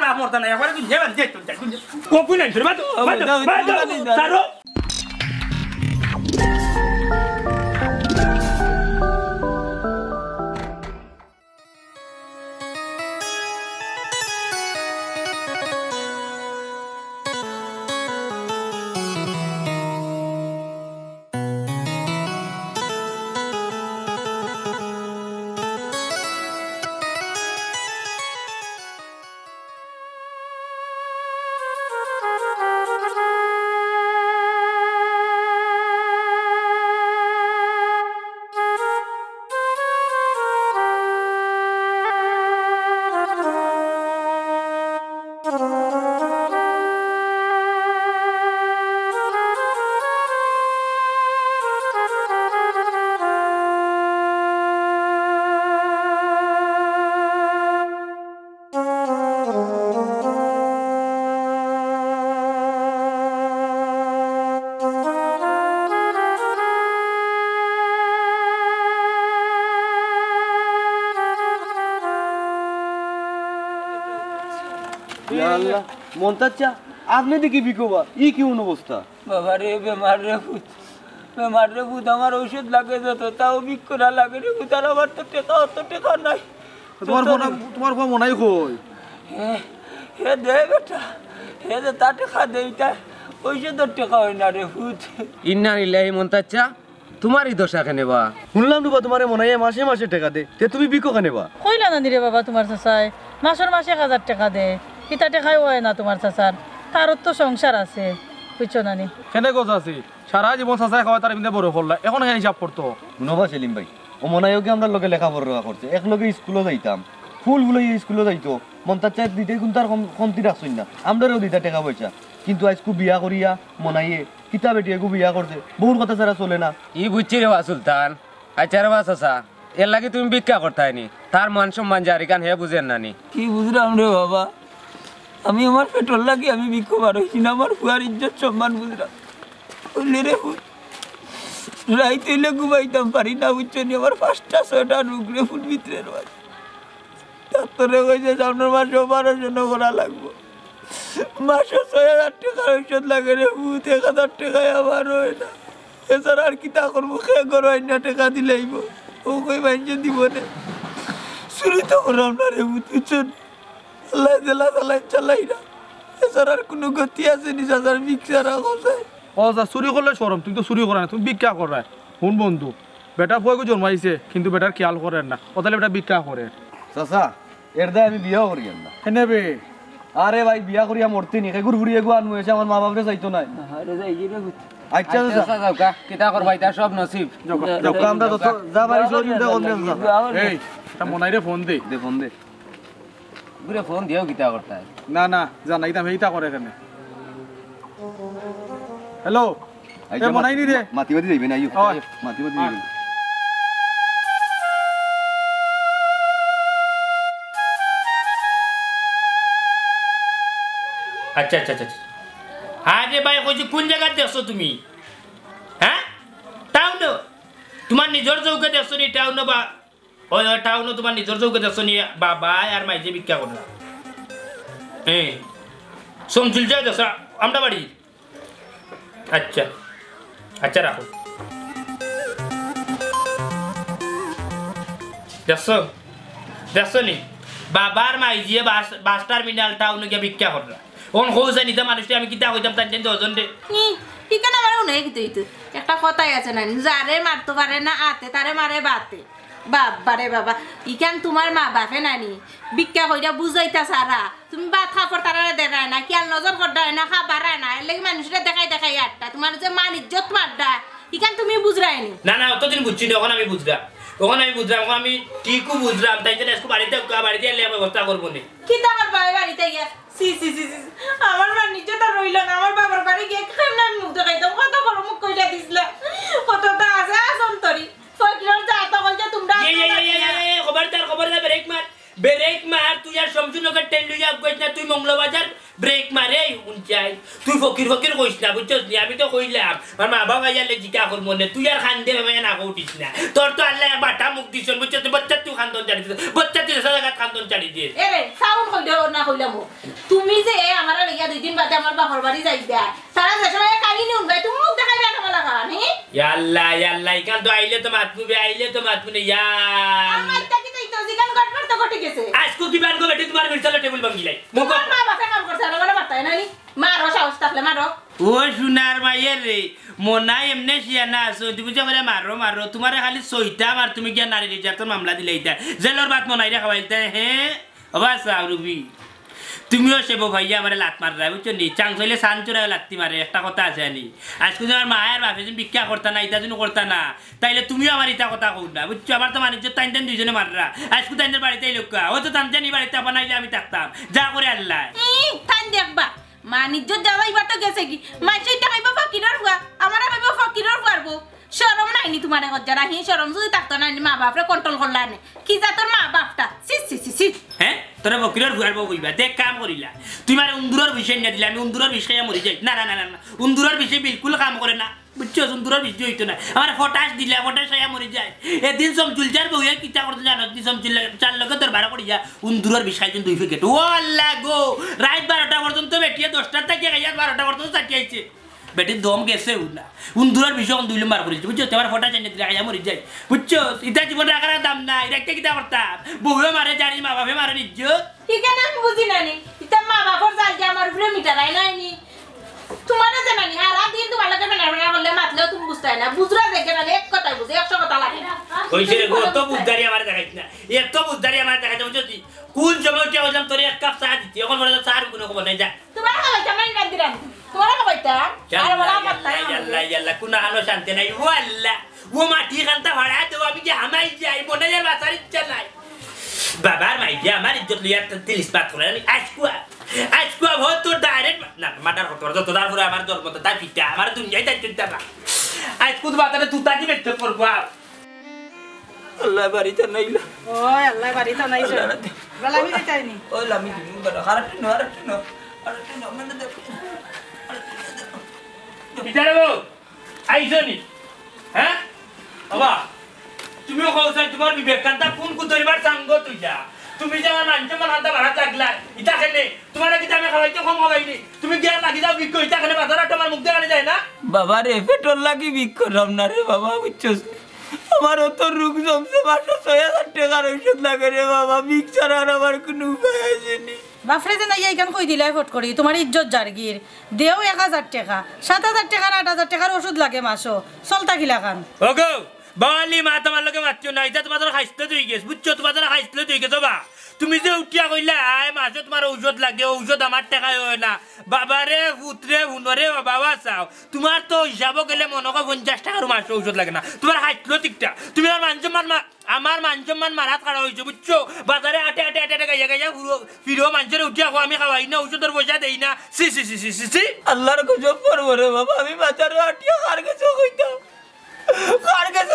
বাপ মরতা না একবার গুঞ্জে বাদ দে তুই গুঞ্জে কপি নাই তোর মা সারো মন্তাচ্চা আপনি দেখি বিকোবা ই কি অবস্থা বাবা রে বেমার রে ভূত আমার ঔষধ লাগে যত তাও বিক্রা লাগে রে ভূত আর আমার তো টেকা নাই তোমার ফোন মনে কই হে দে বেটা হে যে তা টেকা দেইতা ঔষধের টেকা হয় না রে ভূত ইন্না ইলাহি মন্তাচ্চা তোমারই দোষ এখানে বা শুনলাম তো তোমারে মনে হয় মাসে মাসে টাকা দে তে তুমি বিকো কেনে বা কইলা না রে বাবা তোমার চাচাই মাসের মাসে 1000 টাকা দে কিতা টাকাই হয় না তোমার চাচার তারও তো সংসার আছে বুঝছো না নি কেনে গোছ আছে সারা জীবন চাচাই খাওয়া তার বিন্দে বড় হল এখন হ্যাঁ হিসাব করতো শুনবা সেলিম ভাই ও মনে হয় আমরা লোকে লেখাপড়া করছে এক লগে স্কুলে যাইতাম ফুলগুলো স্কুলে যাইতো মন্তাচ্চা দিতে কিন্তু আর কমতি রাখছই না আমরাও দিতা টাকা পয়সা কিন্তু আজকু বিয়া করিয়া মনাইয়ে কিতা বেটি এগু বিয়া করছে বহুর কথা ছাড়া চলে না ই বুঝছি রে সুলতান আচ্ছা রে চাচা এর লাগি তুমি ভিক্ষা করতাইনি তার মান সম্মান জারি কান হে বুঝেন নানি কি বুঝলাম রে বাবা আমি আমার পেট্রোল লাগি আমি বিক্ষোভ আর হইছি না আমার ফুয়ার ইজ্জত সম্মান বুঝলাম বললি রে রাইতে হইলে ঘুমাইতাম পারি না বুঝছো নি আমার 5টা 6টা নুকরে ফুল ভিতরে রয় ডাক্তারে কইছে সামনের মাসে অপারেশন করা লাগবো মাসে 6000 টাকার ঔষধ লাগে রে ভূত 1000 টাকায় আমার হয় না এছাড়া আর কি তা করবো খেয়ে করো না টাকা দিলেইব ও কই বাইঞ্চে দিব না শুরু তো করলাম না রে ভূত বুঝছেন আল্লাহ দিলা চালাই চালাই না এছাড়া আর কোনো গতি আছে নি চাচার মিক্সারা কোথায় ও যা চুরি করলে সরম তুমি তো চুরি করা না তুমি ভিক্ষা করা শুন বন্ধু বেটা ফুয়াকে জন্মাইছে কিন্তু বেটার খেয়াল করেন না ও তাহলে বেটা ভিক্ষা করে চাচা এর দায় আমি বিয়া করি না নেবে আরে ভাই বিয়া করিয়া মরতে নি কেগুর ফুরিয়ে গো আনমু এসে আমার মা বাপরে চাইতো নাই আরে যাই রে ভূত আচ্ছা চাচা যাওকা কিতা করবা এটা সব নসিব যোগ আমরা তো যা বাড়ি সরি দে কোন এই এটা মনাইরে ফোন দে দে ফোন দে ঘুরে ফোন দিও কিতা করতাই না না জানাই দাম এইটা করে এখানে হ্যালো এ মনাইনি রে মাতি মাতি যাইবে না আইও মাতি মাতি যাইবে আচ্ছা আচ্ছা আচ্ছা আরে ভাই কইছি কোন জায়গাতে দেখছো তুমি হ্যাঁ টাউন তোমার নিজের চৌকে দেখছো নি টাউন বা ওই টাউন তোমার নিজের চৌকে দেখছো নি বাবা আর মাইজে ভিক্ষা করে হ্যাঁ সমঝুল যায় দেখো আমরা বাড়ি আচ্ছা আচ্ছা রাখো দেখছো দেখছো নি বাবার মাইজিয়ে বাস টার্মিনাল টাউনে গিয়ে ভিক্ষা করে ওন হৌসা নিতাম মানুষটি আমি কিতা হইতাম তার দশজন রে ঠিকানা আমার উনি কিন্তু একটা কথাই আছে না যারে মারতে পারে না আতে তারে মারে বাতে বাবারে বাবা ইখান তোমার মা বাপে নানি ভিক্ষা কইরা বুঝাইতা সারা তুমি ভাত খাবার তারা দেখায় না খেয়াল নজর করডায় না খাবার না এর লাগি মানুষরা দেখাই আটটা তোমার যে মান ইজ্জত মারডা ইখান তুমি বুঝরাইনি না না অতদিন বুঝছি না ওখানে আমি বুঝলাম ওখানে আমি ঠিকও বুঝলাম তাই জন্য আজকে বাড়িতে এলে ব্যবস্থা করবো না কি তোমার বাড়িতে গিয়া সি আমার মা নিজেটা রইল না আমার বাবার বাড়ি গিয়ে কেমন আমি মুখ দেখাইতাম কত বড় মুখ কইলা দিছিলা কতটা আছে আসন্তরি ফকিরর জাতা কইতা তোমরা খবরদার ব্রেক মার তুই আর সমজুনগর ট্রেন লইয়া কইছ না তুই মঙ্গলবাজার ব্রেক মারে উনচাই তুই ফকির কইছ না বুঝছস নি আমি তো কইলাম আমার মা বাবা যাইলে জিকা কর মনে তুই আর খান্দে ভাবে না উঠিস না তোর তো আল্লাহ বাটা মুখ দিছন বুঝছস বাচ্চা তুই খান্দন চাড়ি দিতে বাচ্চা 30,000 টাকা খান্দন চাড়ি দিয়ে এরে সাউন্ড কইলো না কইলাম তুমি যে আমার লাগিয়া 2 দিন বাদে আমার বাপর বাড়ি যাইবা সারা দেশে কাহিনী উনবাই তুমি মুখ দেখাইবা না বলা খান হে ইয়াল্লা ইয়াল্লা ইকান তো আইলে তো মাতবুবে আইলে তো মাতবুনে ইয়া আমার টাকি তো ইতো জিগান গটপট তো গটি গেছে আজকো কি বান গো বেটি তোমার মির্চালে টেবিল ভাঙিলাই তোমার মা বাপে কাম করছে না বলে বাতায় নানি মারো সাহস থাকলে মারো ও সোনার মাইয়ের রে মনা এমনে শিয়ানা আছো তুমি যে বলে মারো মারো তোমার খালি সইতা আর তুমি গিয়া নারী নির্যাতন মামলা দিলে এটা জেলর বাত মনাই রে খাওয়াইতে হে অবাসা রুবি তুমিও সেবো ভাইয়া আমার লাত মার রা বুঝছো নি চাং চলে সান চুরায় লাত্তি মারে একটা কথা আছে আনি আজকে যে আমার মায়ের বাপে যেন ভিক্ষা করতা না ইটা যেন করতা না তাইলে তুমিও আমার ইটা কথা কও না বুঝছো আমার তো মানুষ টাইন টাইন দুইজনে মাররা আজকে টাইনের বাড়িতে লোক ও তো টান টানি বাড়িতে বানাইলে আমি থাকতাম যা করে আল্লাহ টাইন দেখবা মানিজ্য যাওয়াইবা তো গেছে কি মাইসই টাকাইবা ফকিরর হুয়া আমারা কইবা ফকিরর পারবো শরম নাইনি তোমার গজ্জারা হি শরম যদি থাকতো না মা বাপরে কন্ট্রোল করলা নে কি যা তোর মা বাপটা সি সি সি সি হ্যাঁ তোরা বকিরর হুয়ার বউ কইবা দেখ কাম করিলা তোমার উন্দুরর বিষয় না দিলা আমি উন্দুরর বিষয়ে মরি যাই না না না না উন্দুরর বিষয় বিলকুল কাম করে না বুঝছো উন্দুরর বিষয় হইতো না আমার ফটাস দিলা ফটাস হইয়া মরি যায় এদিন সব চুলজার বউয়ে কিতা করতে জানো দিসম চুল চার লগে তোর ভাড়া করিয়া উন্দুরর বিষয় জন 2 প্যাকেট ও আল্লাহ গো রাত 12টা পর্যন্ত বেটিয়া 10টা থেকে গাইয়া 12টা পর্যন্ত চাটি আইছে বেটির দম গেছে না উন্দুরর বিষয় দুইলে মার করিছে বুঝছো তোমার ফটা চাইনে দিলা গাইয়া মরি যায় বুঝছো ইটা জীবন রাখার দাম নাই রাখতে কিতা করতাম বউয়ে মারে জানি মা বাপে মারে ইজ্জত কি কেন আমি বুঝি নানি ইতা মা বাপর জাল যে আমার উপরে মিটারাই নাইনি তোমারে জানানি আর দিন তোমার লাগে না বললে মাতলেও তুমি বুঝতে না বুঝরা দেখে না এক কথা বুঝে 100 কথা লাগে না কইছে রে গো তো বুঝদারি আমার দেখাইছ না এত বুঝদারি আমার দেখাইছ বুঝছো কোন সময়টা হইলাম তোরে এক কাপ চা দিতি এখন বলে চা আর কোনো খবর নাই যা তোমার খাবাইতা মাই না দিরান তোমার খাবাইতা আর বলা মাততা আল্লাহ আল্লাহ কোন আলো শান্তি নাই ও আল্লাহ ও মাটি খান্তা ভাড়া তো আমি কি হামাই যাই মনে যার বাসার ইচ্ছা নাই বাবার মাই যে আমার ইজ্জত লিয়া 30 পাত করে আজকু বহুত তো ডাইরেক্ট না মাটার কথা তো তোদার পুরো আমার জন্ম তো তাই পিটা আমার দুনিয়ায় তাই চিন্তা না আজকু তো বাতারে তুই তাজি বেচ করব আল্লাহ বাড়িতে নাইলা ওই আল্লাহ বাড়িতে নাই সে বলা আমি যাইনি ও লামি দিমু বড় হারাটি নো মানে দেখো বিচারে গো আইছনি হ্যাঁ বাবা তুমিও কইছাই তোমার বিবেকান্তা কোন কুতরিবার সঙ্গ তুই যা তুমি যে আমার মানছে মানতে ভাড়া থাকলা ইটা খেলে তোমার কি আমি খাওয়াইতে কম হবাইনি তুমি গিয়া লাগি যাও বিক্ষ ইটা খেলে বাজারে তোমার মুখ দেখানে যায় না বাবা রে পেট্রোল লাগি বিক্রম না রে বাবা বুঝছস আমার অত রোগ জমছে মাসে 6,000 টাকার ঔষধ লাগে রে বাবা বিক ছাড়া আর আমার কোনো উপায় আছে নি বাপরে যে নাই এইখান কই দিলাই ফট করি তোমার ইজ্জত জারগির দেও 1000 টাকা 7000 টাকা 8000 টাকার ওষুধ লাগে মাসো চলতা গিলা খান ওগো বালি মা তোমার লগে মাতিও না এটা তোমার খাইতে তুই গেছ বুঝছো তোমার খাইতে তুই গেছ বা তুমি যে উঠিয়া কইলা আয় মাসে তোমার ঔষধ লাগে ঔষধ আমার টাকায় হয় না বাবারে পুত্রে হুনরে বাবা চাও তোমার তো হিসাব গেলে মনে হয় 50 টাকার মাসে ঔষধ লাগে না তোমার খাইতে ঠিকটা তুমি আমার মানসম্মান মারাত কাটা হয়েছে বুঝছো বাজারে আটে আটে আটে আটে গাইয়া গাইয়া ফিরো মানুষের উঠিয়া আমি খাওয়াই না ঔষধের পয়সা দেই না সি সি সি সি সি আল্লাহর গজব পড়ব রে বাবা আমি বাজারে আটিয়া কার কাছে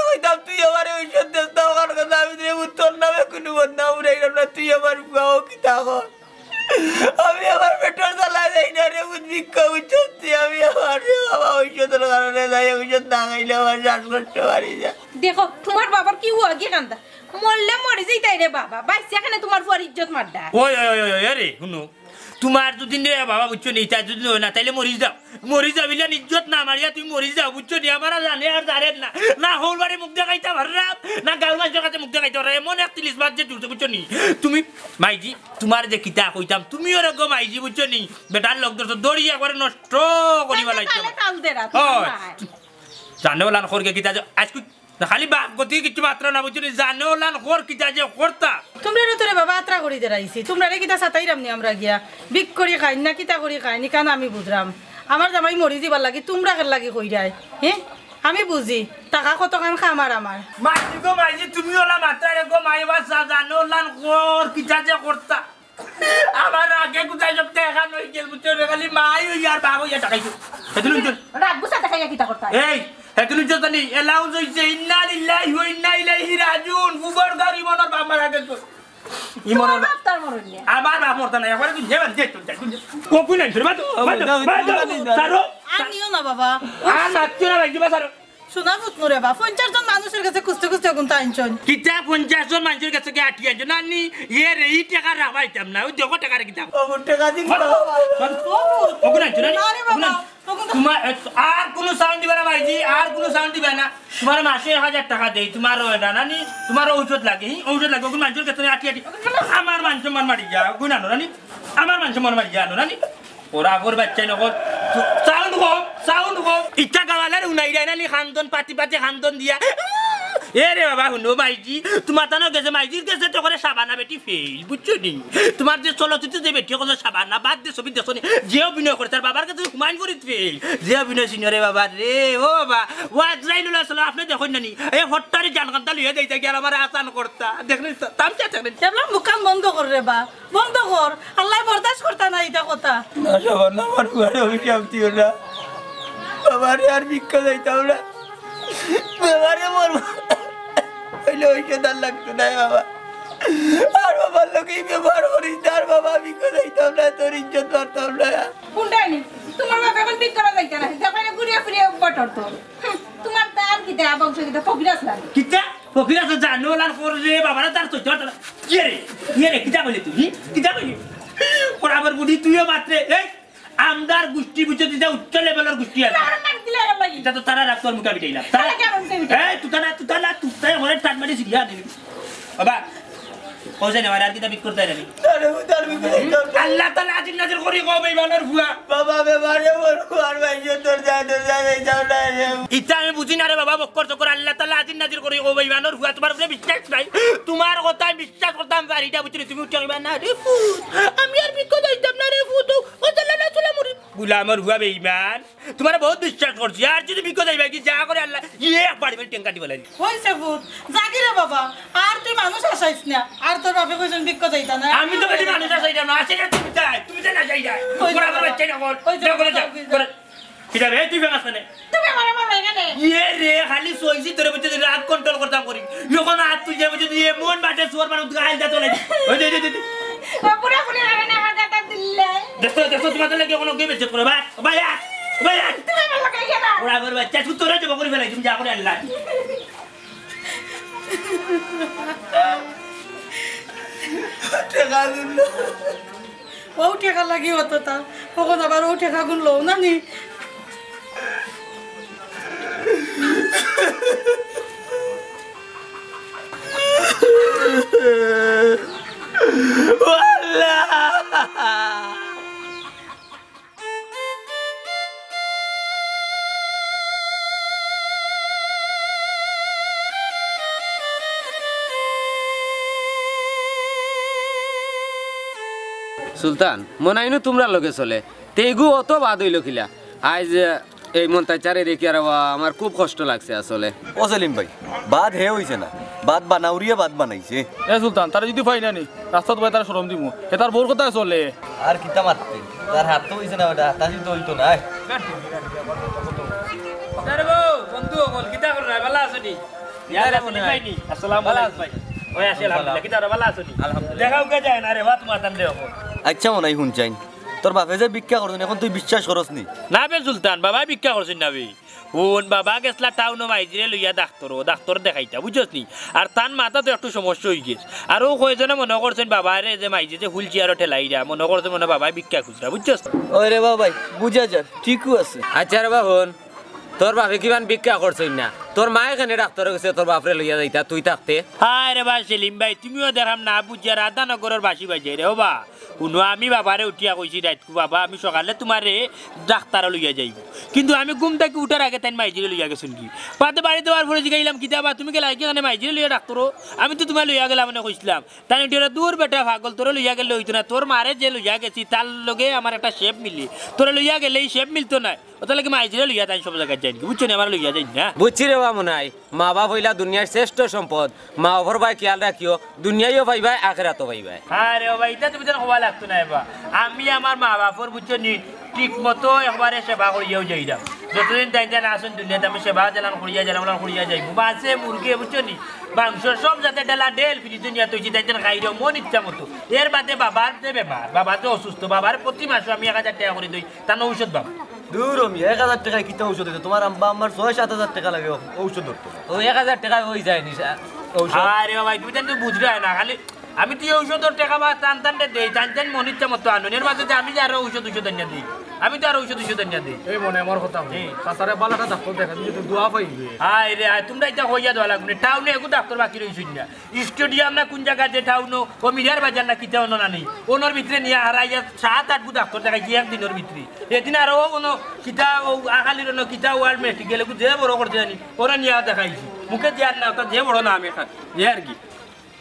কইতাম তুই আমার ঔষধ দেস না কার কাছে আমি রে উত্তর নামে কোনো বদনাম উড়াইলাম না তুই আমার গাও কি তাকো আমি আমার পেট্রোল চালাই যাই না রে উদ্ভিক্ষ বুঝছি আমি আমার বাবা ঔষধের কারণে যাই ঔষধ না খাইলে আমার শ্বাসকষ্ট বাড়ি যায় দেখো তোমার বাবার কি হুয়া কি কান্দা মরলে মরে যাই তাই রে বাবা বাইসে এখানে তোমার ফুয়ার ইজ্জত মারডা ওই ওই ওই রে শুনো তোমার যদি বাবা বুঝছো নি তা যদি না তাইলে মরি যাবিলে ইজ্জত না মারিয়া তুমি মরি যাও বুঝছো নি আমার জানে আর জানেন না না হোল বাড়ি মুখ দেখাইতে ভাররাম না গাল মানুষের কাছে মুখ দেখাইতে ভাররাম এমন 31 বার যে জুড়ছে বুঝছো নি তুমি মাইজি তোমার যে কিতা কইতাম তুমিও রে গো মাইজি বুঝছো নি বেটার লোক ধরছো দড়ি একবারে নষ্ট করিবা লাইছো জানে ওলান খরকে কিতা আজকে খালি বাপ গতি কিছু মাত্র না বুঝছো নি জানে ওলান খর কিতা যে করতা তোমরা তোরে বাবা আত্রা করি দেরাইছি তোমরা রে কিতা সাতাইরাম নি আমরা গিয়া বিক করি খাই না কিতা করি খাই নি কান আমি বুঝরাম আমার জামাই মরি দিবার লাগি তোমরা কেন লাগি কইরাই হ্যাঁ আমি বুঝি টাকা কত কান খামার আমার মাইজি গো মাইজি তুমি ওলা মাত্রা রে গো মাইবা জানে ওলান খর কিতা যে করতা আমার আগে কোথায় সব দেখা নই গেল বুঝছো রে খালি মাই ওই আর বাবা ইয়া টাকাইছো হেতুন রাত বুঝা দেখাইয়া কিতা করতা এই হেতুন জানি এলাউন্স হইছে ইন্না লিল্লাহি ওয়া ইন্না ইলাইহি রাজিউন ফুবর গারি মনর বাবা মারা গেল ইমনের বাপ তার মরনি আমার বাপ মরতা না একবার তুই যেবার যে তুই কোকুই নাই রে বাতো সারো আনিও না বাবা আর নাচছো না ভাই দিবা সারো শোনা ফুটনো রে বা 50 জন মানুষের কাছে কুস্তে কুস্তে কোন আনছন কিতা 50 জন মানুষের কাছে কে আটি আনছো নানি ইয়ে রে ই টাকা রাবাইতাম না ওই দেখো টাকা কিতা ওগুন টাকা দিন ওগুন আনছো না আরে বাবা তোমার আর কোনো সাউন্ড দিবে না ভাইজি আর কোনো সাউন্ড দিবে না তোমার মাসে 1000 টাকা দেই তোমার ওটা নানি তোমার ঔষধ লাগে ওগুন মানুষের কাছে আটি আটি আমার মানুষ মন মারি যা গুণ আনো নানি আমার মানুষ মন মারি যা আনো নানি ওরা আগর বাচ্চা নগর সাউন্ড কম ইচ্ছা গাওয়ালার উনাই যায় নানি খান্দন পাতি পাতি খান্দন দিয়া এ রে বাবা হুনো মাইজি তোমার তানো গেছে মাইজির গেছে তো করে সাবানা বেটি ফেল বুঝছো নি তোমার যে চলচ্চিত্র যে বেটি কথা সাবানা বাদ দিয়ে ছবি দেখো নি যে অভিনয় করে তার বাবার কাছে হুমায়ুন ফরিদ ফেল যে অভিনয় সিনিয়রে বাবা রে ও বাবা ওয়াজ রাইনুল আসলে আপনি দেখুন নানি এই হট্টারি জানকান্তা লইয়া দেইতা কি আর আমার আসান করতা দেখলেন তামচা দেখলেন এবলা মুকাম বন্ধ কর রে বা বন্ধ কর আল্লাহ বরদাস্ত করতা না এটা কথা না সবার না আমার ঘরে অভিশাপ দিও না বাবারে আর ভিক্ষা যাইতাম না বাবারে মরবো হইলে ওইটা তার লাগতো না বাবা আর বাবার লোকেই ব্যবহার করিস তার বাবা ভিক্ষা যাইতাম না তোর ইজ্জত পারতাম না কোনটানি তোমার বাবা এখন বিক করা যাইতা না দেখানে ঘুরিয়া ফিরিয়া বটর তো তোমার তার কি দেয়া বংশ কি ফকিরাস লাগে কিতা ফকিরাস জানো লাল করে বাবারা তার তো চট ইয়ে রে কিতা বলি তুই কিতা বলি ওর আবার বুদ্ধি তুইও মাত্রে এই আমদার গোষ্ঠী বুঝতে দিতে উচ্চ লেভেলের গোষ্ঠী আছে এটা তো তারা রাখতোর মোটামুটি না এই তুই মনে টান মারি সিরিয়া দিবি বাবা পয়সা নেওয়ার আর কিতা বিক করতে জানি আল্লাহ তাআলা আজিন নাজির করি কও বেঈমানের ফুয়া বাবা বেবারে মরবো আর ভাইজো তোর যা যাইতাম না ইচ্ছা আমি বুঝি না রে বাবা বক্কর চক্কর আল্লাহ তাআলা আজিন নাজির করি কও বেঈমানের ফুয়া তোমার উপরে বিশ্বাস নাই তোমার কথা বিশ্বাস করতাম পারিটা বুঝলি তুমি উঠে আইবা না রে ফুট আমি আর বিক যাইতাম না রে ফুট ও তাআলা না চলে মরি গুলামের ফুয়া বেঈমান তোমার বহুত বিশ্বাস করছি আর যদি বিক যাইবা কি যা করে আল্লাহ ইয়ে বাড়ি বাড়ি টেঙ্কা দিবলা হইছে ফুট জাগি রে বাবা আর তুই মানুষ আসাইছ না আর তোর বাপে কইছেন বিক্ক যাইতা না আমি তো বেশি মানুষ আসাইতাম না আসে না তুমি না যাই যায় ওরা আবার বাচ্চা না কর কিটা রে তুই বেগাস না তুমি আমার আমার লাগানে ইয়ে রে খালি সইছি তোরে বুঝতে রাগ কন্ট্রোল করতাম করি যখন হাত তুই যাবে যদি মন বাটে সোর মানে গাইল দা চলে ওই দে পুরা পুরি লাগানে আমার দাদা দিল্লে দেখো তোমাদের লাগে কোনো গেম চেক করে ভাই তুমি আমার লাগাইয়া না ওরা আবার বাচ্চা তুই তোরে জব করে ফেলাই তুমি যা করে আল্লাহ টাকা দিল ও টাকা লাগি হতো তা কখন আবার ও টাকা গুন লও না নি সুলতান মনে হয় তোমরা লগে চলে তেগু অত বাদ হইল কিলা আজ এই মন্তাচারে দেখি আর আমার খুব কষ্ট লাগছে আসলে ও সেলিম ভাই বাদ হে হইছে না বাদ বানাউরিয়া বাদ বানাইছে এ সুলতান তারা যদি পাই না নি রাস্তা তো তারা শরম দিমু এ তার বোর কথা চলে আর কিতা মারতে তার হাত তো হইছে না ওটা তাজি তো হইতো না আরে বন্ধু বল কিটা কর না ভালো আছনি ইয়ারে মনে হয় আসসালামু আলাইকুম ভাই ওই আসি আলহামদুলিল্লাহ কিটা ভালো আছনি আলহামদুলিল্লাহ দেখাও কে যায় না রে বাত মাতান দেও আচ্ছা মনে হয় শুনছাইন তোর বাপে যে ভিক্ষা করছেন এখন তুই বিশ্বাস করস নি না বে সুলতান বাবা ভিক্ষা করছেন না বে ওন বাবা গেছলা টাউন মাইজিরে লইয়া ডাক্তার দেখাইতা বুঝছস নি আর তার মাথা তো একটু সমস্যা হয়ে গেছে আর ও কয়জনে মনে করছেন বাবারে যে মাইজি যে হুইল চেয়ারও ঠেলাইরা মনে করছে মনে বাবা ভিক্ষা খুচরা বুঝছস ওই রে বাবা ভাই বুঝা যান ঠিকও আছে আচ্ছা রে বাহন তোর বাপে কিমান ভিক্ষা করছই না তোর মা এখানে ডাক্তার গেছে তোর বাপরে লইয়া যাইতা তুই থাকতে হায় রে বা সেলিম ভাই তুমিও দেখাম না বুঝিয়া রাধানগরের বাসি বাজে রে ও বা শুনো আমি বাবারে উঠিয়া কইছি রাতকু বাবা আমি সকালে তোমারে ডাক্তার লইয়া যাইব কিন্তু আমি ঘুম থেকে উঠার আগে তাই মাইজিরে লইয়া গেছেন কি পাতে বাড়ি দেওয়ার পরে জিগাইলাম কি দাবা তুমি গেলা এখানে মাইজিরে লইয়া ডাক্তারও আমি তো তোমার লইয়া গেলাম মানে কইছিলাম তাই উঠিয়া দূর বেটা পাগল তোর লইয়া গেলে হইতো না তোর মারে যে লইয়া গেছি তার লগে আমার একটা শেপ মিলি তোর লইয়া গেলে এই শেপ মিলতো না ওটা লাগে মাইজিরে লইয়া তাই সব জায়গায় যাই বুঝছো না আমার লইয়া যাই না বুঝছি রে বা মনে হয় মা বাপ হইলা দুনিয়ার শ্রেষ্ঠ সম্পদ মা বাবার ভাই খেয়াল রাখিও দুনিয়াইও পাইবাই আখেরাতও পাইবাই হ্যাঁ রে ভাই এটা তুমি যেন হওয়া লাগতো না এবার আমি আমার মা বাপর বুঝছো নি ঠিক মতো একবারে সেবা করিয়াও যাইলাম যতদিন তাই না আসুন দুনিয়াতে আমি সেবা জ্বালান করিয়া যাইব মাছে মুরগি বুঝছো নি মাংস সব যাতে ডেলা ডেল ফিরি দুনিয়া তৈছি তাই খাইলেও মন ইচ্ছা মতো এর বাদে বাবার যে বেমার বাবা তো অসুস্থ বাবার প্রতি মাসে আমি 1000 টাকা করে দিই তার ঔষধ বাবা দূর আমি 1000 টাকায় কিতা ঔষধ দিতে তোমার আম্মা আমার 6-7 টাকা লাগে ঔষধ ধরতে ও 1000 টাকা হয়ে যায় নি ঔষধ। আরে ভাই তুমি তো বুঝলে না, খালি আমি তুই ঔষধের টাকা বা টান টানটা দেই, টান টান মন ইচ্ছা মতো আনুন, এর মাঝে আমি যে আরো ঔষধ এনে দিই, আমি তো আরো ঔষধ এনে দিই। এই মনে আমার কথা চাচারে বালাটা ডাক্তার দেখা দিতে দোয়া পাইবে। আয় রে তোমরা এটা হইয়া দেওয়া লাগবে টাউনে একটু ডাক্তার বাকি রয়েছেন না, স্টেডিয়াম না কোন জায়গা যে টাউন ও মিডিয়ার বাজার না কিতা অন্য না নেই, ওনার ভিতরে নিয়ে হারাইয়া 7-8 ডাক্তার দেখাইছি একদিনের ভিতরে। এদিন আরো কোনো কিতা ও আকালির কিতা ওয়ার্ল্ড মেডিকেল যে বড় করতে জানি ওরা নিয়ে দেখাইছি, মুখে দেওয়ার না ওটা যে বড় নাম এটা এ আর কি।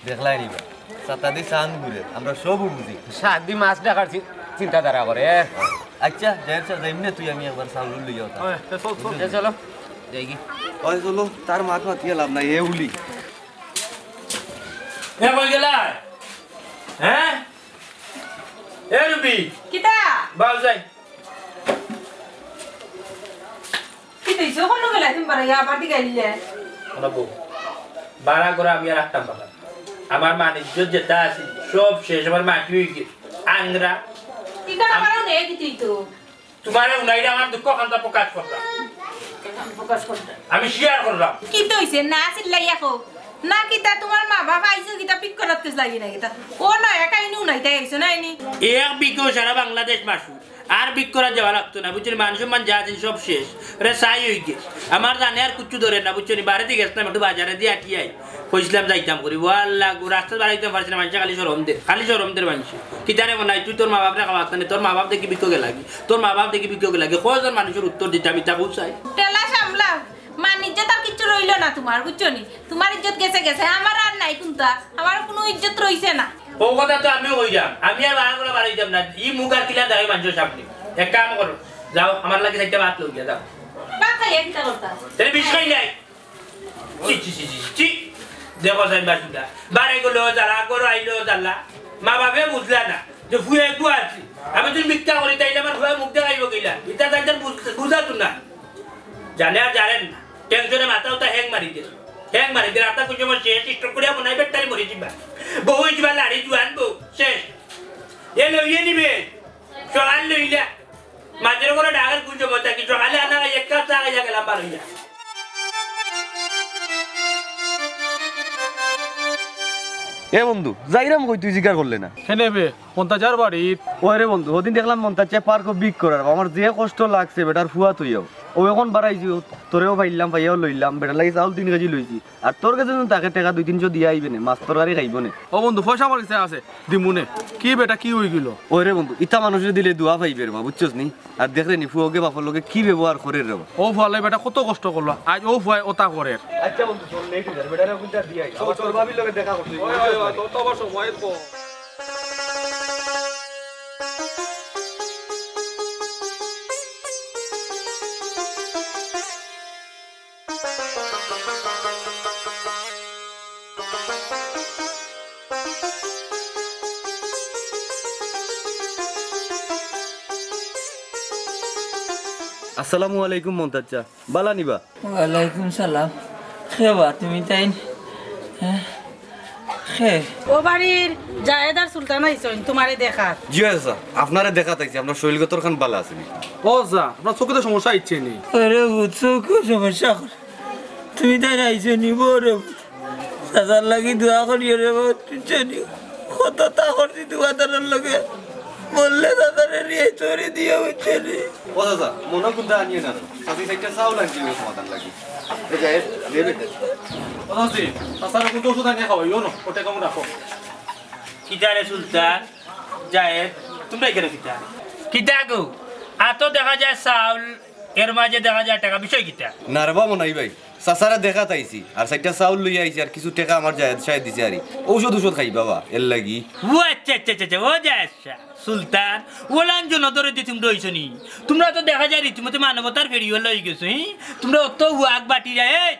দেখলাই নিবা সাতা দি চান ঘুরে আমরা সব বুঝি। সাদি মাছ ডাকার চিন্তাধারা করে। আচ্ছা যাইমনে তুই আমি একবার চাউল লইয়া ওটা চলো যাই কি। ওই চলো তার মাছ মাতিয়ে লাভ নাই এ উলি। এ কই গেলা? হ্যাঁ এ রুবি কিতা বাল যাই। কিতা ইসো কোন গেলা তুমি বাড়ি আবার দি গাইলে ওনা বউ বাড়া করে আমি আর একটা পালাম, আমার বাণিজ্য যেটা আছে সব শেষ, আমার মাটি হয়ে গেছে আংরা। ইকা আমারও নেই দিতেই তো তোমার উনাইরা আমার দুঃখ খান্তা প্রকাশ করলাম, প্রকাশ করতে আমি শেয়ার করলাম। কি তো হইছে না চিল্লাইয়া কো না কিতা তোমার মা বাবা আইছো কিতা পিক করাত কেস লাগি না কিতা ও না একাই নু নাইতে আইছো না এনি এক বিঘ সারা বাংলাদেশ মাসু আর বিক করা যাওয়া লাগতো না বুঝছেন, মানুষ মান যা আছে সব শেষ রে সাই হয়ে গেছে আমার জানে আর কুচ্ছু ধরে না বুঝছেন। বাড়িতে গেছিলাম একটু বাজারে দিয়ে আটিয়াই কইছিলাম যাইতাম করি ওয়াল্লা রাস্তা বাড়াইতে পারছি না, মানুষ খালি সরমদের মানুষ কিতারে মনে তুই তোর মা বাপরে খাওয়াত না, তোর মা বাপ দেখি বিক্ষোভে লাগে, তোর মা বাপ দেখি বিক্ষোভে লাগে, কয়জন মানুষের উত্তর দিতে আমি তাকেও চাই। টেলা সামলা মান ইজ্জত আর কিচ্ছু রইলো না তোমার বুঝছো নি, তোমার ইজ্জত গেছে গেছে আমার আর নাই কোনটা, আমার কোনো ইজ্জত রইছে না। ও কথা তো আমিও কইলাম, আমি আর বাড়া করে বাড়াইতাম না, ই মুখ আর কিলা দেয় মানুষের সামনে। এক কাম করো যাও আমার লাগে একটা ভাত লইয়া যাও, বা খাই একটা কথা তাহলে বিষ খাই নাই দেখো সাইন বাসুদা বাড়ি গেলো জ্বালা করো আইলো জ্বালা, মা বাপে বুঝলা না যে ফুয়ে একটু আছি আমি যদি মিথ্যা করি তাইলে আমার ফুয়ে মুখ দেখাইব গেলা, ইটা তাইলে বুঝাতো না, জানে আর জানেন না টেনশনে মাথা উঠা হ্যাং মারি দিয়ে রাস্তা কুচে আমার শেষ স্টক করে মনে হয় বেটারি মরে যাবা, বউ যাবা লাড়ি জুয়ান বউ শেষ এ লইয়ে নিবে সকাল লইলা মাঝের করে ডাকার কুচে মতো কি সকালে আনা এক কাপ চা খাইয়া গেলাম বার হইয়া। এ বন্ধু যাইরাম কই তুই জিজ্ঞাসা করলে না হেনেবে মন্তাজার বাড়িত। ওই রে বন্ধু ওদিন দেখলাম মন তার পার্ক বিক করার আমার যে কষ্ট লাগছে বেটার ফুয়া তুইও ও এখন বাড়াইছি তোরেও পাইলাম পাইয়াও লইলাম বেটার লাগি চাউল 3 কেজি লইছি আর তোর কাছে তাকে টাকা 2-300 দিয়ে আইবে না, মাছ তরকারি খাইব না। ও বন্ধু পয়সা আমার কাছে আছে দিমুনে কি বেটা কি হই গেল। ওই রে বন্ধু ইটা মানুষের দিলে দোয়া পাইবে রে বুঝছস নি, আর দেখলে নি ফুয়াকে বাপর লোকে কি ব্যবহার করে রে। ও ফুয়ালে বেটা কত কষ্ট করলো আজ ও ফুয়াই ওটা করে। আচ্ছা বন্ধু চল নেই বেটারে কোনটা দিয়ে আই আবার তোর ভাবির লগে দেখা করছিস। তো অবশ্য সময় তো আসসালামু আলাইকুম মন্তাজা বালা নিবা। ওয়ালাইকুম সালাম। খেবা তুমি তাই খে ও বাড়ির জায়েদার সুলতান আইসন তোমারে দেখার। জি আচ্ছা আপনারে দেখা তাইছি আপনার শৈলগতর খান বালা আছে নি। ও যা আপনার চোখে সমস্যা ইচ্ছে নেই। আরে বুঝছো কি সমস্যা করে তুমি তাই আইছো নিব রে দাদার লাগি দোয়া করিও রে বুঝছো কত তা করছি দোকানের লগে বললে দাদারে নিয়ে চড়ে দিয়ে বুঝছো নি। ও দাদা মনে কোনটা আনিয়ে না সাথে সাইডটা চাউল আনছি সমাধান লাগি এই যায় দেবে ওসি তাছাড়া কোন ওষুধ আনিয়ে খাওয়াইও না ওটা কম রাখো। কিতারে সুলতান জায়েদ তোমরা এখানে কিতা গো আতো দেখা যায় চাউল এর মাঝে দেখা যায় টাকা, বিষয় কিতা নারবা মনাই ভাই সাসারা দেখা তাইছি আর সাইডটা চাউল লই আইছি আর কিছু টাকা আমার যায় শায়দ দিছে আরি ঔষধ খাই বাবা এর লাগি। ও আচ্ছা আচ্ছা আচ্ছা ও যায় সুলতান ওলান জন ধরে দিয়ে তুমি রইছো নি, তোমরা তো দেখা যায় রীতিমতো মানবতার ফেরিও লই গেছো তোমরা অত হুয়াক বাটি যায়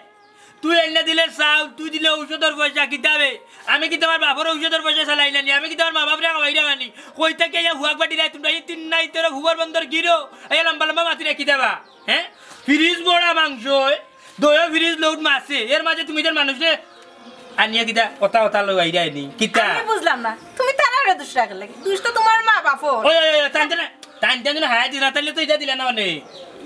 তুই এনে দিলে চাউল তুই দিলে ঔষধের পয়সা কিতাবে আমি কি তোমার বাবার ঔষধের পয়সা চালাইলাম আমি কি তোমার মা বাপরে খাওয়াইলাম আনি কই থেকে হুয়াক বাটি যায় তোমরা এই 3 নাই তোর হুয়ার বন্দর গিরো এই লম্বা লম্বা মাতি রাখি দেবা হ্যাঁ ফ্রিজ বড়া মাংস দয়া ফ্রিজ লোড মাছে এর মাঝে তুমি যে মানুষে আনিয়া কিতা কথা কথা লগাই দেয়নি কিতা আমি বুঝলাম না তুমি তারারে দুষ্ট রাখলে দুষ্ট তোমার মা বাপর। ওই ওই টানতে না টাইম টাইম হায়া দিনা তাইলে তো এটা দিলা না মানে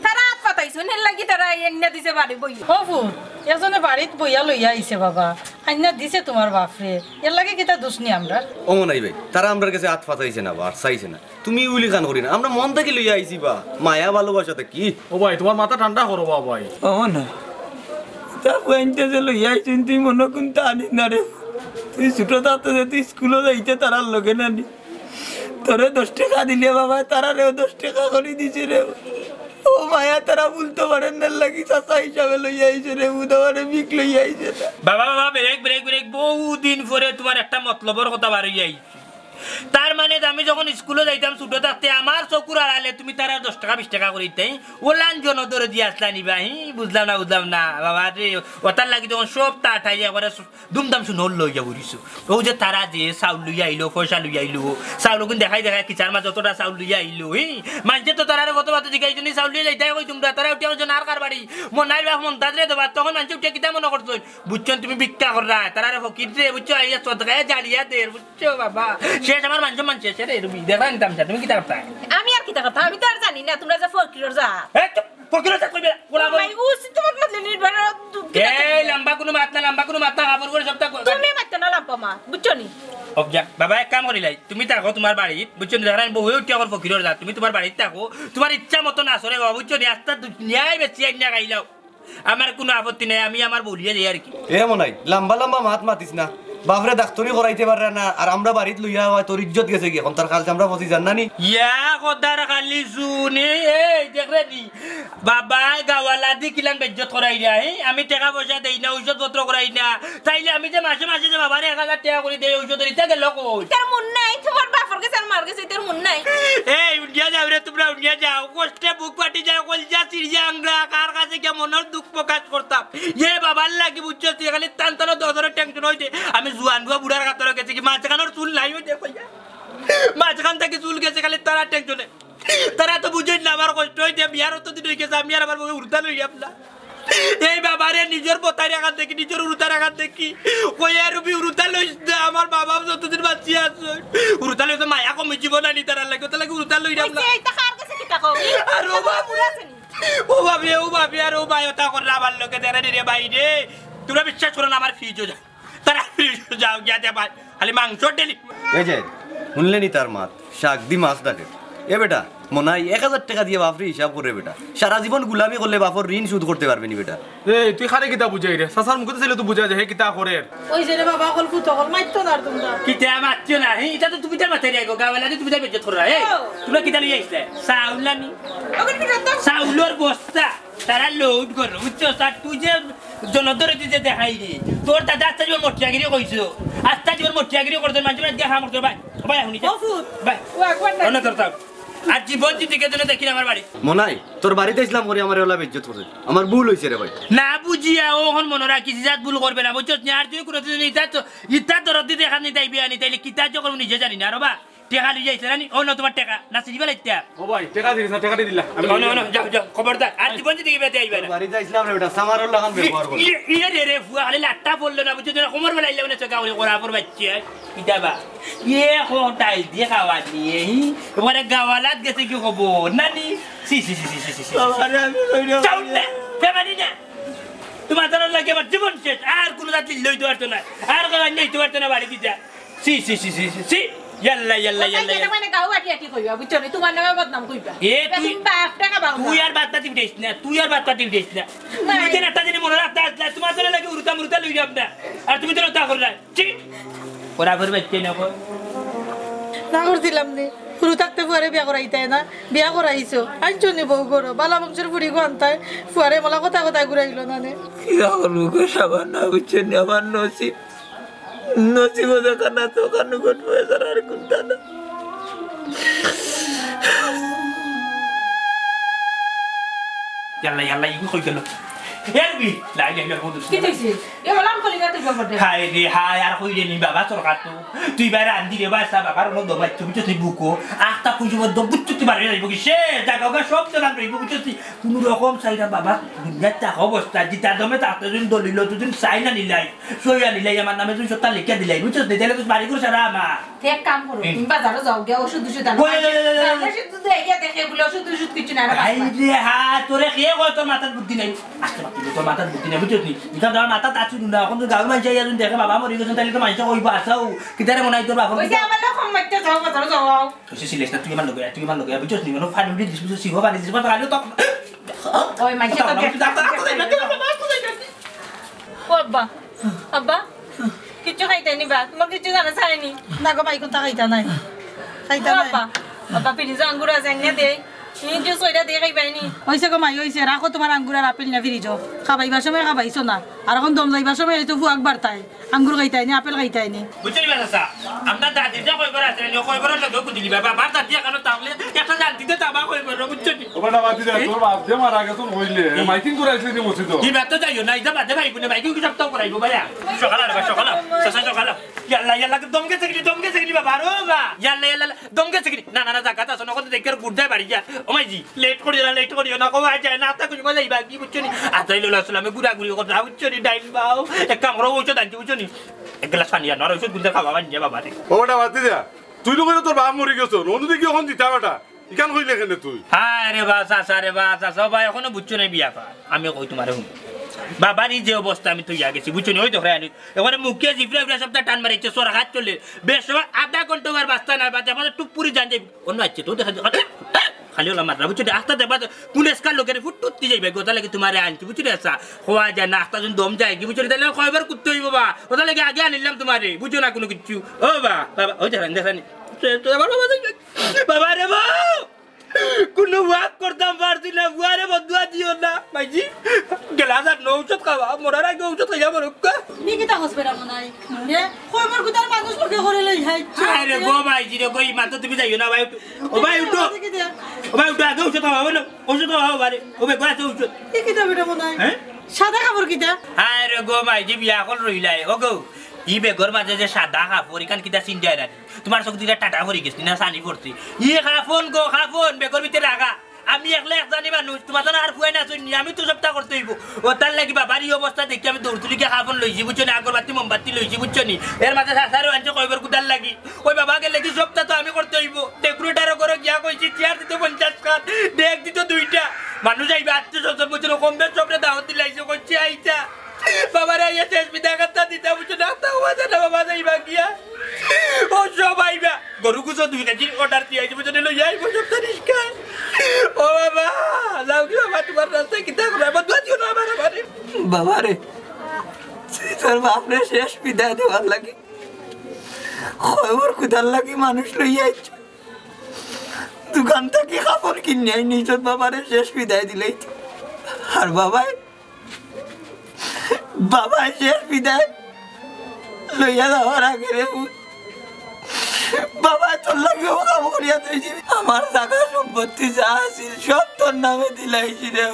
তারা হাত পাতাইছো নেন লাগি তারা এনে দিছে বাড়ি বই হফুর এজনে বাড়িত বইয়া লইয়া আইছে বাবা আইনা দিছে তোমার বাপরে এর লাগে কিতা দোষ নি আমরা ও নাই ভাই তারা আমার কাছে হাত ফাটাইছে না বা আর চাইছে না তুমি উলি গান করি না আমরা মন থেকে লইয়া আইছি বা মায়া ভালোবাসাতে কি ও ভাই তোমার মাথা ঠান্ডা করো বা ভাই না তা পয়েন্টে যে লইয়া আইছেন তুই মনে কোনটা আনি না রে তুই ছোট থাকতে যে তুই স্কুলে যাইতে তারার লগে নানি তোরে 10 টাকা দিলে বাবা তারা রে 10 টাকা করে দিছে রে ও মায়া তারা বলতে পারেন না লাগি চাচা হিসাবে লইয়া আইছে রে উদাবারে বিক লইয়া আইছে বাবা বাবা ব্রেক ব্রেক ব্রেক বহুদিন পরে তোমার একটা মতলবের কথা বার হয়ে আইছি তার মানে আমি যখন স্কুলে যাইতাম ছোট থাকতে আমার চকুর আড়ালে তুমি তারা 10 টাকা 20 টাকা করে দিতে ওলান জন ধরে দিয়ে আসলা নিবা বুঝলাম না বাবা রে ওটার লাগি যখন সব তাঠাই একবারে দুমদাম শুনে লই যাব দিছো ও যে তারা যে চাউল লইয়া আইলো পয়সা লইয়া আইলো চাউল কিন্তু দেখাই কিচার মাঝে যতটা চাউল লইয়া আইলো মানুষে তো তারা কত বাত জিগাই জন্য চাউল লইয়া যাইতে কই তোমরা তারা উঠিয়া জন আর কার বাড়ি মনাইর বাপ মন তাজরে দেবা তখন মানুষ উঠিয়া কিতা মনে করছো বুঝছেন তুমি ভিক্ষা কররা তারা ফকির রে বুঝছো আইয়া সদকায় জালিয়া দে বুঝছো বাবা শেষ আমার মানুষ শেষ রে তুমি দেখা নিতাম তুমি কি করতা আমি আর কি কথা আমি তো আর জানি না তোমরা যে ফকিরের যা ফকির যা কইবে ওলা ভাই উসি তোমার মতলে নির্ভর এই লম্বা কোনো মাত না খাবার করে সবটা তুমি মাত্র না লাম্পা মা বুঝছো নি অবজা বাবা এক কাম করিলাই তুমি থাকো তোমার বাড়িত বুঝছো নি ধরেন বহু উঠি আমার ফকিরের যা তুমি তোমার বাড়িতে থাকো তোমার ইচ্ছা মতো না সরে বাবা বুঝছো নি আস্তা দুনিয়ায় বেশি আইনা খাইলাও আমার কোনো আপত্তি নাই আমি আমার বলিয়ে যাই আর কি এমন নাই লম্বা লম্বা মাত মাতিস না বাপরে ডাক্তারি করাইতে পারে না আর আমরা বাড়িত লইয়া হয় তোর ইজ্জত গেছে কি এখন তার কাল আমরা বসি জান নানি ইয়া কদার খালি শুনে এই দেখরে নি বাবা গাওয়ালা দি কিলান বেজ্জত করাই না আমি টাকা পয়সা দেই না ঔষধ পত্র করাই না তাইলে আমি যে মাসে মাসে যে বাবারে 1000 টাকা করে দেই ঔষধ দিতে গেল কই তোর মন নাই তোমার বাপর কাছে আর মার কাছে তোর মন নাই এই উড়িয়া যাও রে তোমরা উড়িয়া যাও কষ্টে বুক পাটি যায় কলজা সিরিয়া আংরা কার কাছে কি মনের দুঃখ প্রকাশ করতাম এ বাবার লাগি বুঝছো তুই খালি তান্তর দদরের টেনশন হইতে আমি জুয়ান বুয়া বুড়ার কাতরে গেছে কি মাঝখানোর চুল নাই হইতে কইয়া মাঝখান থেকে চুল গেছে খালি তারা টেনশনে তারা তো বুঝেন না আমার কষ্ট হইতে বিয়ার তো দিন গেছে আমি আর আমার উড়তা লই আপনা এই বাবারে নিজের পতাই রাখা দেখি নিজের উড়তা রাখা দেখি কই আর রুবি উড়তা লইস আমার বাবা যতদিন বাঁচি আছে উড়তা লইতে মায়া কমে জীবন আনি তারা লাগে তো লাগে উড়তা লই আপনা এই তা কার কাছে কি টাকা আর ও বাবি আর ও বায়তা করে আমার লোকে দেরে রে ভাই রে তোমরা বিশ্বাস করো না আমার ফ্রিজও যা তারা ফ্রিজ যাও গিয়া দে ভাই খালি মাংস ডেলি এই যে শুনলেনি তার মাত শাক দি মাছ ডাকে এ বেটা মনে হয় 1000 টাকা দিয়ে বাপরে হিসাব করে বেটা সারা জীবন গুলামি করলে বাপর ঋণ শোধ করতে পারবে নি বেটা এই তুই খারে কিতা বুঝাই রে সাসার মুখে ছিল তুই বুঝাই যে হে কিতা করে ওই যে রে বাবা কল ফুটো কল মাইতো না তোমরা কিতা মারছো না এটা তো তুমি তার মাথায় রাখো গাওয়ালা তুমি তার বেজ্জত কররা তোমরা কিতা লই আইছলে সাউলানি ওকে কি করতে সাউলর বস্তা তারা লোড করো বুঝছো স্যার তুই যে জনদরে দিতে দেখাই রে তোর দাদা আস্তা জীবন মটিয়াগিরি কইছো আস্তা জীবন মটিয়াগিরি করতে মানুষ দেখা মরতে ভাই ভাই শুনি ভাই ও একবার না অন্য করতে আর জীবন জিতে জন্য দেখি আমার বাড়ি মনাই তোর বাড়িতে ইসলাম করে আমার ওলা বেজ্জত করছে আমার ভুল হইছে রে ভাই না বুঝিয়া ওখন মনে রাখিস জাত ভুল করবে না বুঝছো আর তুই কোনো ইতা দরদ দিতে এখান নিতে আইবি আনি তাইলে কিতা যে করবো নিজে জানি না আর বা টেকা লই যাইছে না ও না তোমার টেকা না সিজিবা লাইতা ও ভাই টাকা দিস না টাকা দিলা আমি যাও যাও খবরদার আর জীবন জিতে বেতে আইবে না বাড়িতে ইসলাম রে বেটা সামারর লাগান ব্যবহার করে ইয়ে রে ফুয়া খালি লাট্টা পড়লো না বুঝছো কোমর বেলা আইলে না চকা ওরে করা পর বাচ্চা কিতাবা ইয়ে হোটাল দিয়ে খাওয়া দিয়ে তোমারে গাওয়ালাত গেছে কি খবর নানি সি বাবারে আমি কইরা চাউলে ফেমানি না তোমার তার লাগে আমার জীবন শেষ আর কোনো রাত্রি লইতে পারতো না আর গাওয়ান নিতে পারতো না বাড়ি দিতে সি ইয়াল্লা এটা মানে গাও আটি কইবা বুঝছো নি তোমার নামে বদনাম কইবা এ তুই বাপ টাকা বাবা তুই আর বাচ্চা দিস না তুই যেন একটা জিনিস মনে রাখতে আসলে তোমার জন্য লাগে উড়তা লই যাব না আর তুমি তো তা করলা ঠিক ওরা ভরবে কেন না করছিলাম নি পুরো থাকতে ফুয়ারে বিয়া করাইতে না বিয়া করাইছো আনছো নি বউ করো বালা বংশের ফুড়ি গো আনতাই ফুয়ারে মলা কথা ঘুরাইল না নে কি হলো গো সাবান না বুঝছেন আমার নসিব দেখানা তো কানু ঘটবে আর কোনটা না ইয়াল্লা ইগু কই গেল এরবি লাই লাই কি হইছে এ বলাম কলিগা তুই বড় হাই রে হাই আর কইরে নি বাবা সরকার তো তুই বাইরে আন্দি রে বাসা বাবার মধ্যে দবাই তুমি তুই বুকো আস্তা পুজো মধ্যে বুচ্চু তুই বাইরে যাইব কি সে জায়গা সব তো নাম রইব বুঝছিস কোন রকম চাইরা বাবা দুনিয়ার টাকা অবস্থা জিতা দমে তাতে যদি দলিল তুই চাই না নিলাই সইয়া নিলাই আমার নামে তুই সত্তা লিখে দিলাই বুঝছিস দিলে তুই বাড়ি করে সারা আমা এক কাম করো তুমি বাজারে যাও গিয়া ওষুধ দুষুধ আনো ওষুধ দুধ এগিয়ে দেখে বলে ওষুধ দুষুধ কিছু না হাই রে হা তোরে খেয়ে কয় তোর মাথার বুদ্ধি নাই আস্তে তোর মাথার বুদ্ধি নাই বুঝছিস নি এটা তোর মাথা তাছু না এখন তো গাঁর মানুষ যাই দেখে বাবা মরি গেছেন তাহলে তো মানুষ কইব আসাও কিদারে মনে হয় তোর বাবা ওই যে আমার লোক মাইতে যাও বাজারে যাও তুই সিলেস না তুই আমার লগে বুঝছিস নি মানে ফানি উঠি দিস বুঝছিস সিগো পানি দিস তাহলে তো ওই মাইতে তো আব্বা আব্বা কিছু খাইতে নিবা তোমার কিছু জানা চাইনি না গো ভাই কোনটা খাইতা নাই আব্বা আব্বা ফ্রিজে আঙ্গুর আছে এনে দে এই সইটা দিয়ে খাইবাইনি হইছে গো মাই হইছে রাখো তোমার আঙ্গুর আর আপেল না ফ্রিজ খাবাইবার সময় খাবাইছো না আর এখন দম যাইবার সময় এই তো ফুয়াক বাড়তাই আঙ্গুর খাইতাই নি আপেল খাইতাই নি বুঝছিস বাসা আমরা দাদি যা কই করে আছে কই করে লগে কুদিলি বাবা বার দাদি কেন তাহলে একটা জানতি দে তাবা কই করে বুঝছিস ওটা বাতি দে তোর বাপ যে মারা গেছে হইলে মাইকিং করে আইছিস নি মসজিদ কি বাত যাইও না ইদা বাদে ভাই কোনে ভাই কি সব তো করাইবো ভাইয়া সকাল সকাল ইয়াল্লা ইয়াল্লা দমকে সেগলি বাবা রো বা ইয়াল্লা দমকে সেগলি না জায়গা আছে নকত দেখের গুড়দাই বাড়ি যা ও মাইজি লেট করিও না কই যায় না তা কই যাইবা কি বুঝছনি আতাইলো আসলে গুড়া গুড়ি কথা বুঝছনি ডাইল বাও এক কাম করো ওইটা দাঁড়ি বুঝছনি এক গ্লাস পানি আর নর ওষুধ গুড়া খাওয়া বানি বাবা রে ওটা বাতি দে তুই লোক তোর বাপ মরি গেছ অনুদি কি এখন দিতা বেটা ইকান কইলে কেন তুই আরে বাস সবাই এখনো বুঝছো না বিয়া পা আমি কই তোমারে হুম বাবারই যে অবস্থা আমি তুই গেছি বুঝছো ওই তো আনি এখানে মুখে জিফরা সব টান মারিছে সোরা হাত চলে বেশ সময় আধা ঘন্টা আর বাস্তা না বাজে আমাদের টুপুরি জান যাই অন্য আছে তো দেখা খালি ওলা মাত্রা বুঝছো আস্তা দেবা কোন এসকার লোকের ফুটুত্তি যাইবে গোটা লাগে তোমারে আনছি বুঝছো আসা হওয়া যায় না আস্তা যখন দম যায় কি বুঝছো তাহলে কয়বার কুত্তে হইব বা ওটা লাগে আগে আনিলাম তোমারে বুঝছো না কোনো কিছু ও বাবা ওই দেখানি বাবা রে বা কোনো ওয়াক করতাম পারছি না বুয়ারে বদুয়া দিও না মাইজি গেলাস আর ঔষধ খাওয়া মরার আগে ঔষধ খাইয়া মরুকা নি কিটা হসপিটাল মনাই হে কই মোর গুতার মানুষ লোকে করে লই যাই আরে গো মাইজি রে কই মাতো তুমি যাইও না ভাই ও ভাই উঠো আগে ঔষধ খাওয়া বলো ঔষধ খাওয়া বারে ও ভাই গোয়া ঔষধ কি কিটা বেটা মনাই হ্যাঁ সাদা কাপড় কিটা আরে গো মাইজি বিয়া কল রইলাই ও গো ই বেগর মাঝে যে সাদা কাপড় ইকান কিটা চিন্তাই না তোমার চোখ দিটা টাটা ভরি গেছি না সানি পড়ছি ই খাফন বেগর ভিতরে রাখা আমি একলা এক জানি মানুষ তোমার তো আর ফুয়াই না শুনি আমি তো সপ্তাহ করতে হইব ও তার লাগি বাবার এই অবস্থা দেখি আমি দৌড়তুলিকে খাফন লইছি বুঝছো না আগরবাতি মোমবাতি লইছি বুঝছো নি এর মাঝে সাসারে আনছে কয়বার কুদাল লাগি ওই বাবাকে লাগি সপ্তাহ তো আমি করতে হইব ডেকোরেটারও করে গিয়া কইছি চেয়ার দিতে 50 খান ডেক দিত 2টা মানুষ আইবে 800 বছর কম বেশ সবরে দাওয়াত দিলাইছে কইছি আইতা বাবারা ইয়ে শেষ বিদায় কথা দিতে বুঝছো না তা ওয়াজা না বাবা যাইবা গিয়া ও সব আইবা গরু কুচো 2 কেজি অর্ডার দিয়ে আইছে বুঝছো লই আইবো সব তারিখা ও বাবা যাও কি বাবা তোমার রাস্তায় কিতা করে বদুয়া দিও না আমার বাবা রে তোর বাপরে শেষ বিদায় দেওয়ার লাগে খবর কুদার লাগে মানুষ লই আইছে দোকান থেকে কাপড় কিনে আই নিজত বাবারে শেষ বিদায় দিলেই আর বাবা শেষ বিদায় লইয়া যাওয়ার আগে রে বাবা তোর লাগে ও কাম করিয়া তুই আমার টাকা সম্পত্তি যা আছিল সব তোর নামে দিলাইছি রে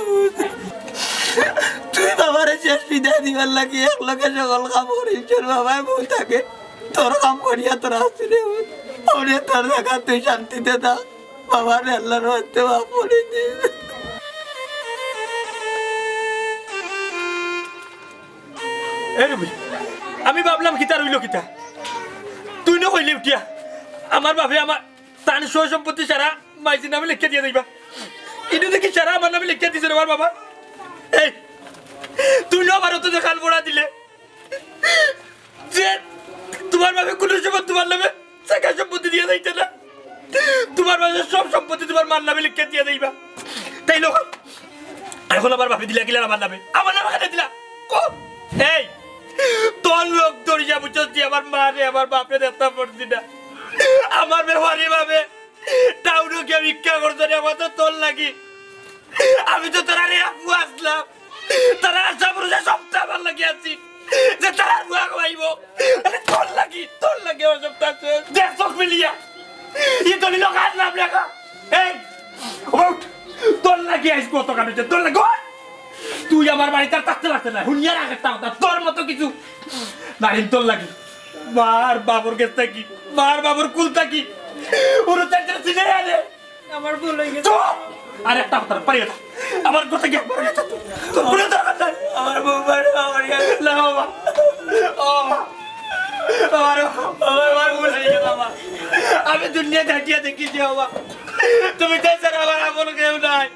তুই বাবারে শেষ বিদায় দিবার লাগে এক লগে সকল কাম করিস বাবাই বউ থাকে তোর কাম করিয়া তোর আসছি রে ওরে তোর দেখা তুই শান্তিতে থাক বাবার আল্লাহর হতে বাপরে দিবে আমি ভাবলাম কিতা রইল কিতা তুই না কইলি উঠিয়া আমার বাপে আমার তার সয় সম্পত্তি সারা মাইজির নামে লিখে দিয়ে দিবা এটা দেখি সারা আমার নামে লিখে দিছে আমার বাবা এই তুই না আমার তো দেখাল পড়া দিলে যে তোমার বাপে কোন সময় তোমার নামে টাকা সম্পত্তি দিয়ে দিতে না তোমার বাপে সব সম্পত্তি তোমার মার নামে লিখে দিয়ে দিবা তাই লোক এখন আবার বাপে দিলা কিলা আমার নামে কেন দিলা এই তোর লোক দরিয়া বুঝছি আমার মা রে আমার বাপরে দেখতে পড়ছি না আমার ব্যবহারে ভাবে টাউনে গিয়ে ভিক্ষা করছো রে আমার তো তোর লাগি আমি তো তোরা রে আপু আসলাম তারা আসা পুরুষে সপ্তাহ আমার লাগি আছি যে তারা বুয়া খাইব তোর লাগি আমার সপ্তাহ দেখ চোখ মিলিয়া ই দলিল কাজ নাম লেখা এই তোর লাগি আইস কত কাটছে তোর লাগি তুই আমার বাড়িতে আর থাকতে পারতে না হুনিয়ার আগেরটা কথা তোর মতো কিছু নারীন তোর লাগি মার বাবুর কাছ থাকি মার বাবুর কুল থাকি ওর চারটা চিনে আনে আমার ভুল হয়ে গেছে আর একটা কথা পারি না আমার কথা কি একবার তোর কোনো দরকার নাই আমার বউ বাড়ি আমার না বাবা ও আমার ভুল হয়ে গেছে বাবা আমি দুনিয়া ঘাটিয়া দেখেছি বাবা তুমি চাইছেন আমার এমন কেউ নাই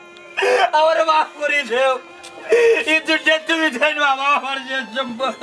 আমার মাফ করে দেও এই দুনিয়া তুমি জানো বাবা আমার যে সম্পর্ক